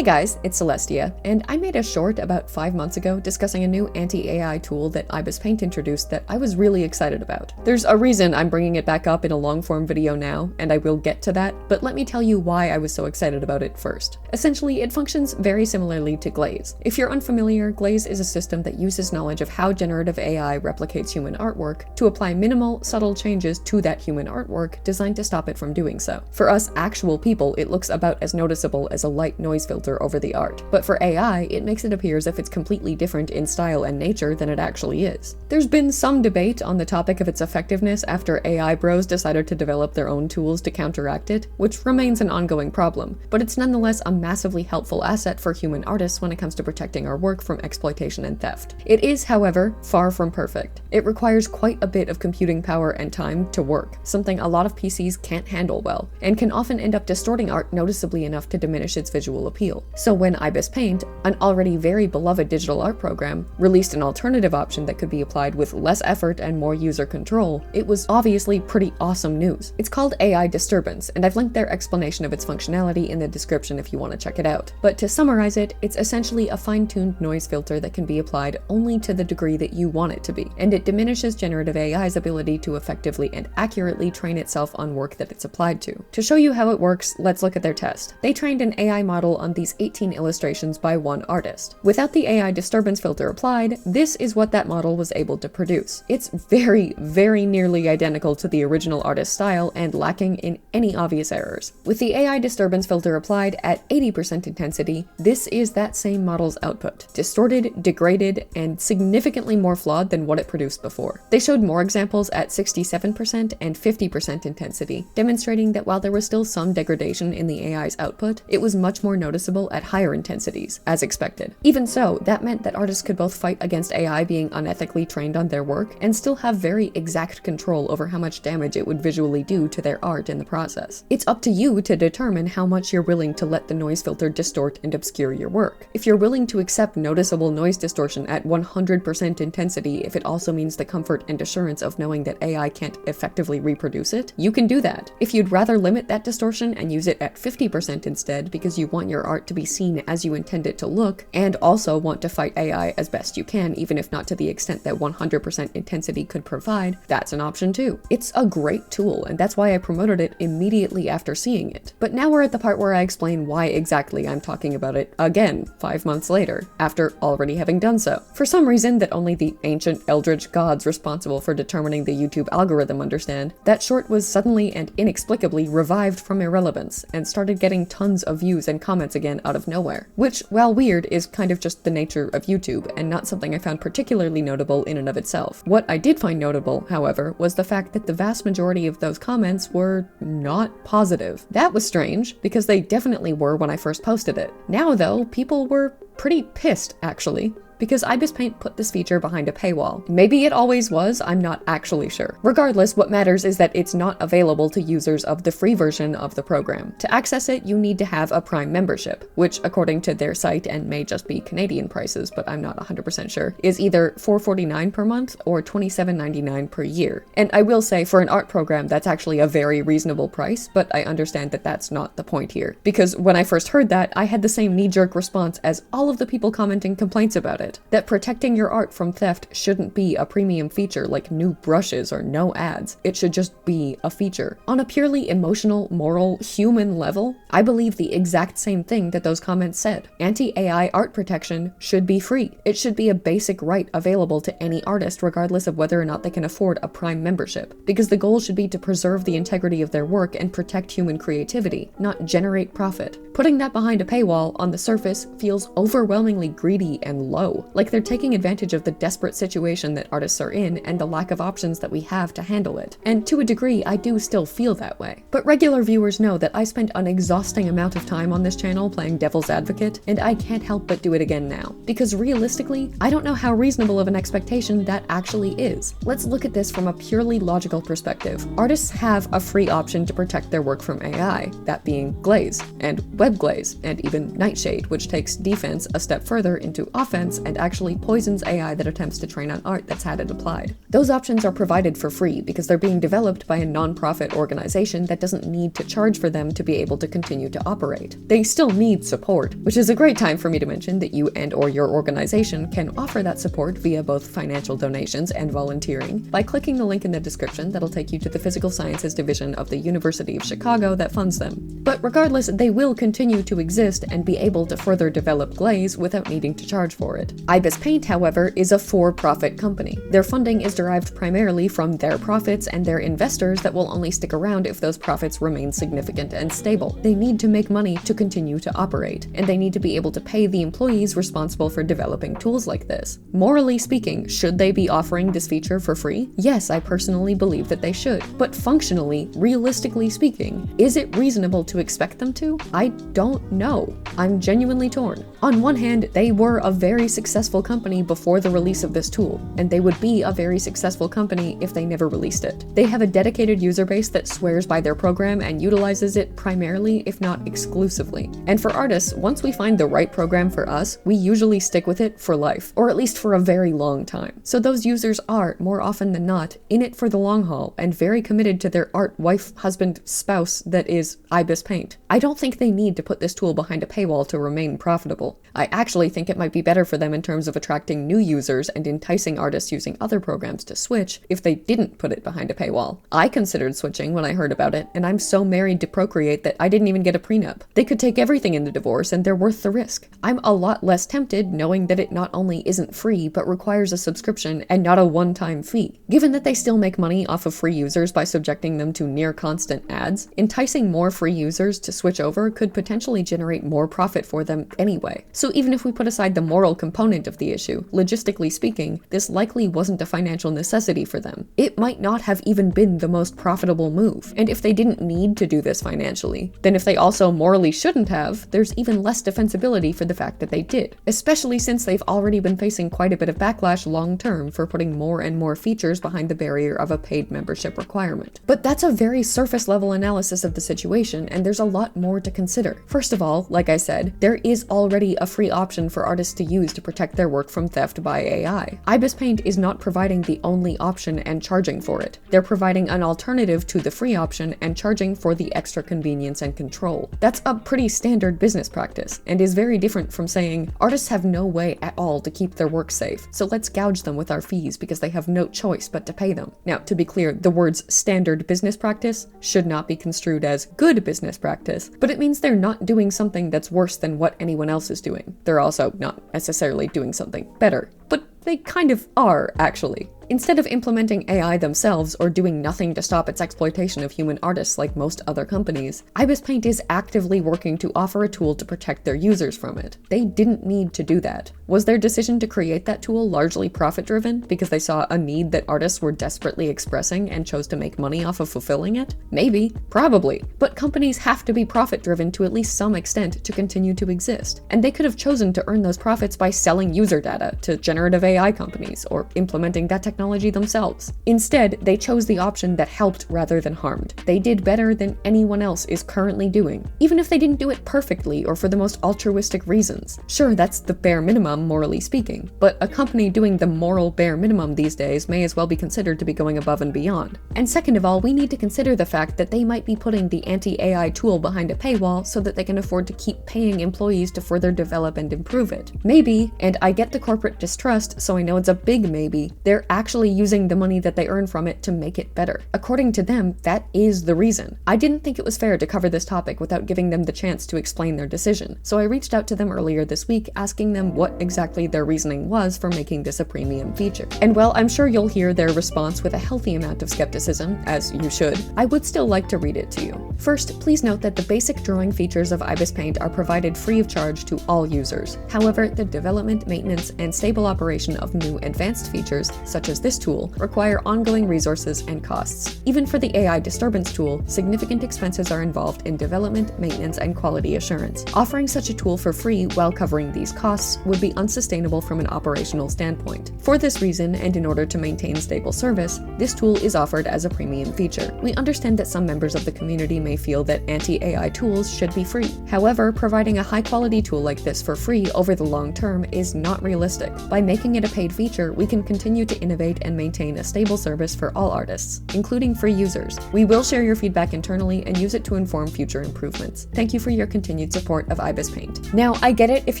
Hey guys, it's Celestia, and I made a short about 5 months ago discussing a new anti-AI tool that IbisPaint introduced that I was really excited about. There's a reason I'm bringing it back up in a long-form video now, and I will get to that, but let me tell you why I was so excited about it first. Essentially, it functions very similarly to Glaze. If you're unfamiliar, Glaze is a system that uses knowledge of how generative AI replicates human artwork to apply minimal, subtle changes to that human artwork designed to stop it from doing so. For us actual people, it looks about as noticeable as a light noise filter over the art, but for AI, it makes it appear as if it's completely different in style and nature than it actually is. There's been some debate on the topic of its effectiveness after AI bros decided to develop their own tools to counteract it, which remains an ongoing problem, but it's nonetheless a massively helpful asset for human artists when it comes to protecting our work from exploitation and theft. It is, however, far from perfect. It requires quite a bit of computing power and time to work, something a lot of PCs can't handle well, and can often end up distorting art noticeably enough to diminish its visual appeal. So when IbisPaint, an already very beloved digital art program, released an alternative option that could be applied with less effort and more user control, it was obviously pretty awesome news. It's called AI Disturbance, and I've linked their explanation of its functionality in the description if you want to check it out. But to summarize it, it's essentially a fine-tuned noise filter that can be applied only to the degree that you want it to be, and it diminishes generative AI's ability to effectively and accurately train itself on work that it's applied to. To show you how it works, let's look at their test. They trained an AI model on these 18 illustrations by one artist. Without the AI disturbance filter applied, this is what that model was able to produce. It's very, very nearly identical to the original artist's style and lacking in any obvious errors. With the AI disturbance filter applied at 80% intensity, this is that same model's output. Distorted, degraded, and significantly more flawed than what it produced before. They showed more examples at 67% and 50% intensity, demonstrating that while there was still some degradation in the AI's output, it was much more noticeable at higher intensities, as expected. Even so, that meant that artists could both fight against AI being unethically trained on their work and still have very exact control over how much damage it would visually do to their art in the process. It's up to you to determine how much you're willing to let the noise filter distort and obscure your work. If you're willing to accept noticeable noise distortion at 100% intensity if it also means the comfort and assurance of knowing that AI can't effectively reproduce it, you can do that. If you'd rather limit that distortion and use it at 50% instead because you want your art to be seen as you intend it to look, and also want to fight AI as best you can, even if not to the extent that 100% intensity could provide, that's an option too. It's a great tool, and that's why I promoted it immediately after seeing it. But now we're at the part where I explain why exactly I'm talking about it again 5 months later, after already having done so. For some reason that only the ancient eldritch gods responsible for determining the YouTube algorithm understand, that short was suddenly and inexplicably revived from irrelevance, and started getting tons of views and comments again out of nowhere. Which, while weird, is kind of just the nature of YouTube, and not something I found particularly notable in and of itself. What I did find notable, however, was the fact that the vast majority of those comments were not positive. That was strange, because they definitely were when I first posted it. Now though, people were pretty pissed, actually, because IbisPaint put this feature behind a paywall. Maybe it always was, I'm not actually sure. Regardless, what matters is that it's not available to users of the free version of the program. To access it, you need to have a Prime membership, which according to their site, and may just be Canadian prices, but I'm not 100% sure, is either $4.49 per month or $27.99 per year. And I will say, for an art program, that's actually a very reasonable price, but I understand that that's not the point here. Because when I first heard that, I had the same knee-jerk response as all of the people commenting complaints about it. That protecting your art from theft shouldn't be a premium feature like new brushes or no ads. It should just be a feature. On a purely emotional, moral, human level, I believe the exact same thing that those comments said. Anti-AI art protection should be free. It should be a basic right available to any artist regardless of whether or not they can afford a Prime membership, because the goal should be to preserve the integrity of their work and protect human creativity, not generate profit. Putting that behind a paywall on the surface feels overwhelmingly greedy and low. Like they're taking advantage of the desperate situation that artists are in and the lack of options that we have to handle it. And to a degree, I do still feel that way. But regular viewers know that I spend an exhausting amount of time on this channel playing devil's advocate, and I can't help but do it again now. Because realistically, I don't know how reasonable of an expectation that actually is. Let's look at this from a purely logical perspective. Artists have a free option to protect their work from AI, that being Glaze, and Web Glaze, and even Nightshade, which takes defense a step further into offense and actually poisons AI that attempts to train on art that's had it applied. Those options are provided for free because they're being developed by a non-profit organization that doesn't need to charge for them to be able to continue to operate. They still need support, which is a great time for me to mention that you and/or your organization can offer that support via both financial donations and volunteering by clicking the link in the description that'll take you to the Physical Sciences Division of the University of Chicago that funds them. But regardless, they will continue to exist and be able to further develop glaze without needing to charge for it. IbisPaint, however, is a for-profit company. Their funding is derived primarily from their profits and their investors that will only stick around if those profits remain significant and stable. They need to make money to continue to operate, and they need to be able to pay the employees responsible for developing tools like this. Morally speaking, should they be offering this feature for free? Yes, I personally believe that they should. But functionally, realistically speaking, is it reasonable to expect them to? I don't know. I'm genuinely torn. On one hand, they were a very successful company before the release of this tool, and they would be a very successful company if they never released it. They have a dedicated user base that swears by their program and utilizes it primarily, if not exclusively. And for artists, once we find the right program for us, we usually stick with it for life, or at least for a very long time. So those users are, more often than not, in it for the long haul and very committed to their art, wife, husband, spouse that is IbisPaint. I don't think they need to put this tool behind a paywall to remain profitable. I actually think it might be better for them in terms of attracting new users and enticing artists using other programs to switch if they didn't put it behind a paywall. I considered switching when I heard about it, and I'm so married to Procreate that I didn't even get a prenup. They could take everything in the divorce and they're worth the risk. I'm a lot less tempted knowing that it not only isn't free, but requires a subscription and not a one-time fee. Given that they still make money off of free users by subjecting them to near constant ads, enticing more free users to switch over could potentially generate more profit for them anyway. So even if we put aside the moral component of the issue, logistically speaking, this likely wasn't a financial necessity for them. It might not have even been the most profitable move. And if they didn't need to do this financially, then if they also morally shouldn't have, there's even less defensibility for the fact that they did, especially since they've already been facing quite a bit of backlash long-term for putting more and more features behind the barrier of a paid membership requirement. But that's a very surface-level analysis of the situation, and there's a lot more to consider. First of all, like I said, there is already a free option for artists to use to protect their work from theft by AI. IbisPaint is not providing the only option and charging for it. They're providing an alternative to the free option and charging for the extra convenience and control. That's a pretty standard business practice, and is very different from saying, artists have no way at all to keep their work safe, so let's gouge them with our fees because they have no choice but to pay them. Now, to be clear, the words standard business practice should not be construed as good business practice, but it means they're not doing something that's worse than what anyone else is doing. They're also not necessarily doing something better, but they kind of are, actually. Instead of implementing AI themselves or doing nothing to stop its exploitation of human artists like most other companies, IbisPaint is actively working to offer a tool to protect their users from it. They didn't need to do that. Was their decision to create that tool largely profit-driven because they saw a need that artists were desperately expressing and chose to make money off of fulfilling it? Maybe. Probably. But companies have to be profit-driven to at least some extent to continue to exist. And they could have chosen to earn those profits by selling user data to generative AI companies or implementing that technology themselves. Instead, they chose the option that helped rather than harmed. They did better than anyone else is currently doing, even if they didn't do it perfectly or for the most altruistic reasons. Sure, that's the bare minimum, morally speaking, but a company doing the moral bare minimum these days may as well be considered to be going above and beyond. And second of all, we need to consider the fact that they might be putting the anti-AI tool behind a paywall so that they can afford to keep paying employees to further develop and improve it. Maybe, and I get the corporate distrust, so I know it's a big maybe, they're actually using the money that they earn from it to make it better. According to them, that is the reason. I didn't think it was fair to cover this topic without giving them the chance to explain their decision, so I reached out to them earlier this week asking them what exactly their reasoning was for making this a premium feature. And while I'm sure you'll hear their response with a healthy amount of skepticism, as you should, I would still like to read it to you. First, please note that the basic drawing features of IbisPaint are provided free of charge to all users. However, the development, maintenance, and stable operation of new advanced features, such as this tool, require ongoing resources and costs. Even for the AI disturbance tool, significant expenses are involved in development, maintenance, and quality assurance. Offering such a tool for free while covering these costs would be unsustainable from an operational standpoint. For this reason, and in order to maintain stable service, this tool is offered as a premium feature. We understand that some members of the community may feel that anti-AI tools should be free. However, providing a high-quality tool like this for free over the long term is not realistic. By making it a paid feature, we can continue to innovate and maintain a stable service for all artists, including free users. We will share your feedback internally and use it to inform future improvements. Thank you for your continued support of IbisPaint. Now, I get it if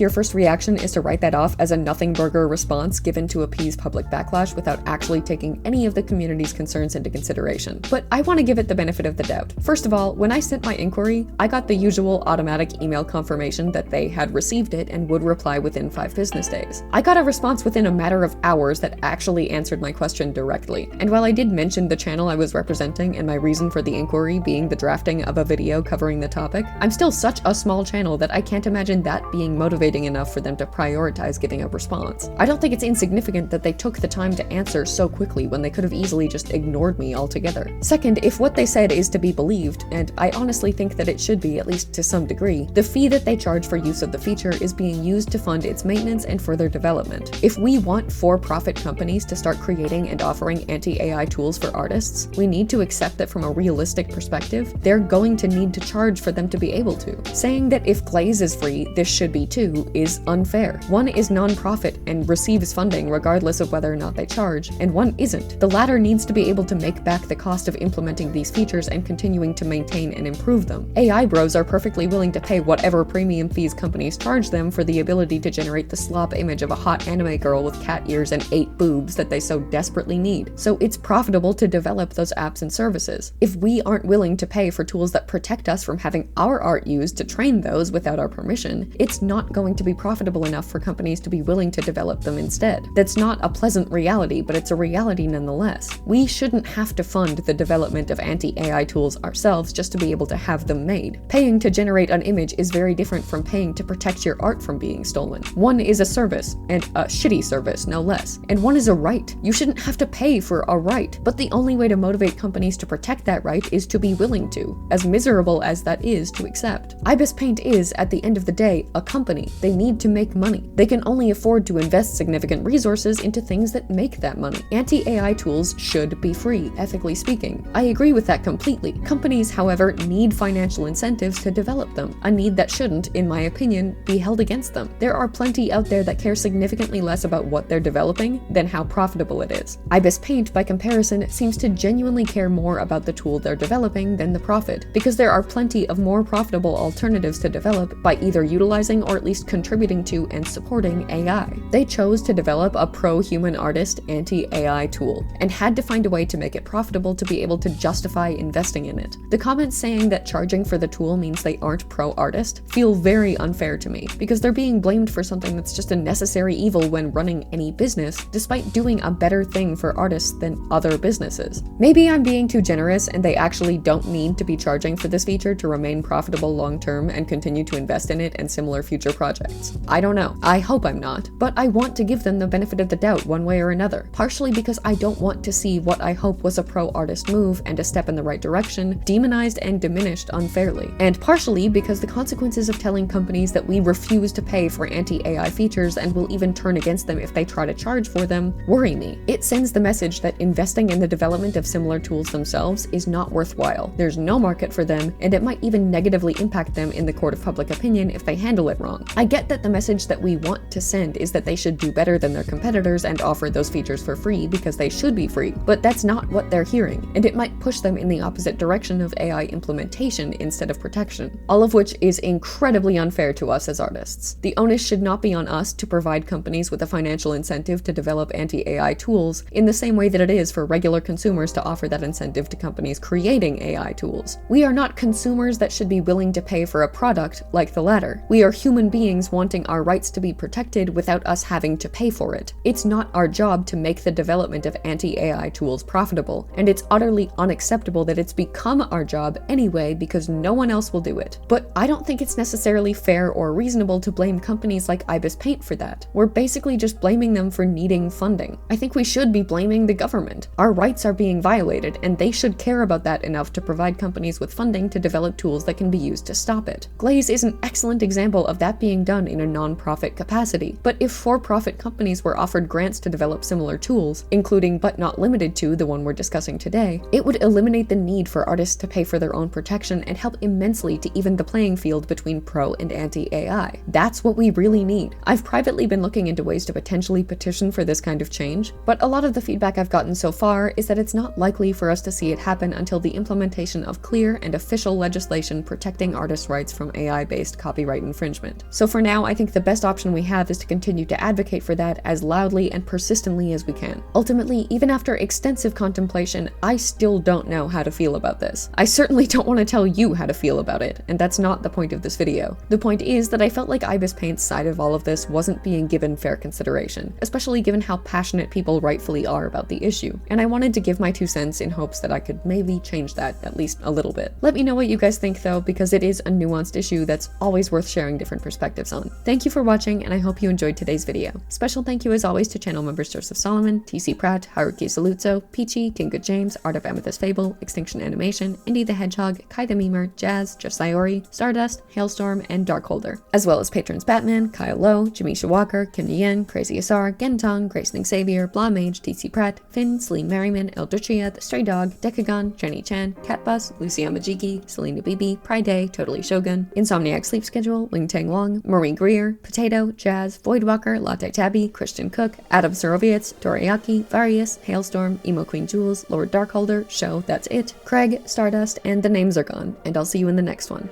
your first reaction is to write that off as a nothing burger response given to appease public backlash without actually taking any of the community's concerns into consideration. But I want to give it the benefit of the doubt. First of all, when I sent my inquiry, I got the usual automatic email confirmation that they had received it and would reply within 5 business days. I got a response within a matter of hours that actually answered my question directly. And while I did mention the channel I was representing and my reason for the inquiry being the drafting of a video covering the topic, I'm still such a small channel that I can't imagine that being motivating enough for them to prioritize giving a response. I don't think it's insignificant that they took the time to answer so quickly when they could have easily just ignored me altogether. Second, if what they said is to be believed, and I honestly think that it should be, at least to some degree, the fee that they charge for use of the feature is being used to fund its maintenance and further development. If we want for-profit companies to start creating and offering anti-AI tools for artists, we need to accept that from a realistic perspective, they're going to need to charge for them to be able to. Saying that if Glaze is free, this should be too, is unfair. One is non-profit and receives funding regardless of whether or not they charge, and one isn't. The latter needs to be able to make back the cost of implementing these features and continuing to maintain and improve them. AI bros are perfectly willing to pay whatever premium fees companies charge them for the ability to generate the slop image of a hot anime girl with cat ears and 8 boobs that they so desperately need. So it's profitable to develop those apps and services. If we aren't willing to pay for tools that protect us from having our art used to train those without our permission, it's not going to be profitable enough for companies to be willing to develop them instead. That's not a pleasant reality, but it's a reality nonetheless. We shouldn't have to fund the development of anti-AI tools ourselves just to be able to have them made. Paying to generate an image is very different from paying to protect your art from being stolen. One is a service, and a shitty service, no less. And one is a right. You shouldn't have to pay for a right, but the only way to motivate companies to protect that right is to be willing to, as miserable as that is to accept. IbisPaint is, at the end of the day, a company. They need to make money. They can only afford to invest significant resources into things that make that money. Anti-AI tools should be free, ethically speaking. I agree with that completely. Companies, however, need financial incentives to develop them, a need that shouldn't, in my opinion, be held against them. There are plenty out there that care significantly less about what they're developing than how profitable it is. IbisPaint, by comparison, seems to genuinely care more about the tool they're developing than the profit, because there are plenty of more profitable alternatives to develop by either utilizing or at least contributing to and supporting AI. They chose to develop a pro-human artist anti-AI tool, and had to find a way to make it profitable to be able to justify investing in it. The comments saying that charging for the tool means they aren't pro-artist feel very unfair to me, because they're being blamed for something that's just a necessary evil when running any business, despite doing a better thing for artists than other businesses. Maybe I'm being too generous and they actually don't need to be charging for this feature to remain profitable long-term and continue to invest in it and similar future projects. I don't know. I hope I'm not, but I want to give them the benefit of the doubt one way or another, partially because I don't want to see what I hope was a pro-artist move and a step in the right direction demonized and diminished unfairly, and partially because the consequences of telling companies that we refuse to pay for anti-AI features and will even turn against them if they try to charge for them worry me. It sends the message that investing in the development of similar tools themselves is not worthwhile. There's no market for them, and it might even negatively impact them in the court of public opinion if they handle it wrong. I get that the message that we want to send is that they should do better than their competitors and offer those features for free because they should be free, but that's not what they're hearing, and it might push them in the opposite direction of AI implementation instead of protection, all of which is incredibly unfair to us as artists. The onus should not be on us to provide companies with a financial incentive to develop anti-AI tools in the same way that it is for regular consumers to offer that incentive to companies creating AI tools. We are not consumers that should be willing to pay for a product like the latter. We are human beings wanting our rights to be protected without us having to pay for it. It's not our job to make the development of anti-AI tools profitable, and it's utterly unacceptable that it's become our job anyway because no one else will do it. But I don't think it's necessarily fair or reasonable to blame companies like IbisPaint for that. We're basically just blaming them for needing funding. I think think we should be blaming the government. Our rights are being violated, and they should care about that enough to provide companies with funding to develop tools that can be used to stop it. Glaze is an excellent example of that being done in a non-profit capacity, but if for-profit companies were offered grants to develop similar tools, including but not limited to the one we're discussing today, it would eliminate the need for artists to pay for their own protection and help immensely to even the playing field between pro and anti-AI. That's what we really need. I've privately been looking into ways to potentially petition for this kind of change, but a lot of the feedback I've gotten so far is that it's not likely for us to see it happen until the implementation of clear and official legislation protecting artists' rights from AI-based copyright infringement. So for now, I think the best option we have is to continue to advocate for that as loudly and persistently as we can. Ultimately, even after extensive contemplation, I still don't know how to feel about this. I certainly don't want to tell you how to feel about it, and that's not the point of this video. The point is that I felt like IbisPaint's side of all of this wasn't being given fair consideration, especially given how passionate people rightfully are about the issue, and I wanted to give my 2 cents in hopes that I could maybe change that at least a little bit. Let me know what you guys think though, because it is a nuanced issue that's always worth sharing different perspectives on. Thank you for watching, and I hope you enjoyed today's video. Special thank you as always to channel members Joseph Solomon, TC Pratt, Haruki Saluzzo, Peachy, King Good James, Art of Amethyst Fable, Extinction Animation, Indy the Hedgehog, Kai the Memer, Jazz, Jeff Sayori, Stardust, Hailstorm, and Darkholder, as well as patrons Batman, Kyle Lowe, Jamisha Walker, Kim Yen, Crazy Asar, Gentong, Graceling Xavier, Blah Mage, TC Pratt, Finn, Celine Merriman, El Duchess, The Stray Dog, Decagon, Jenny Chan, Catbus, Lucia Majiki, Selena Bibi, Pride Day, Totally Shogun, Insomniac Sleep Schedule, Wing Tang Wong, Marie Greer, Potato, Jazz, Voidwalker, Latte Tabby, Christian Cook, Adam Sorovietz, Doriaki, Varius, Hailstorm, Emo Queen Jules, Lord Darkholder, Show, That's It, Craig, Stardust, and the names are gone, and I'll see you in the next one.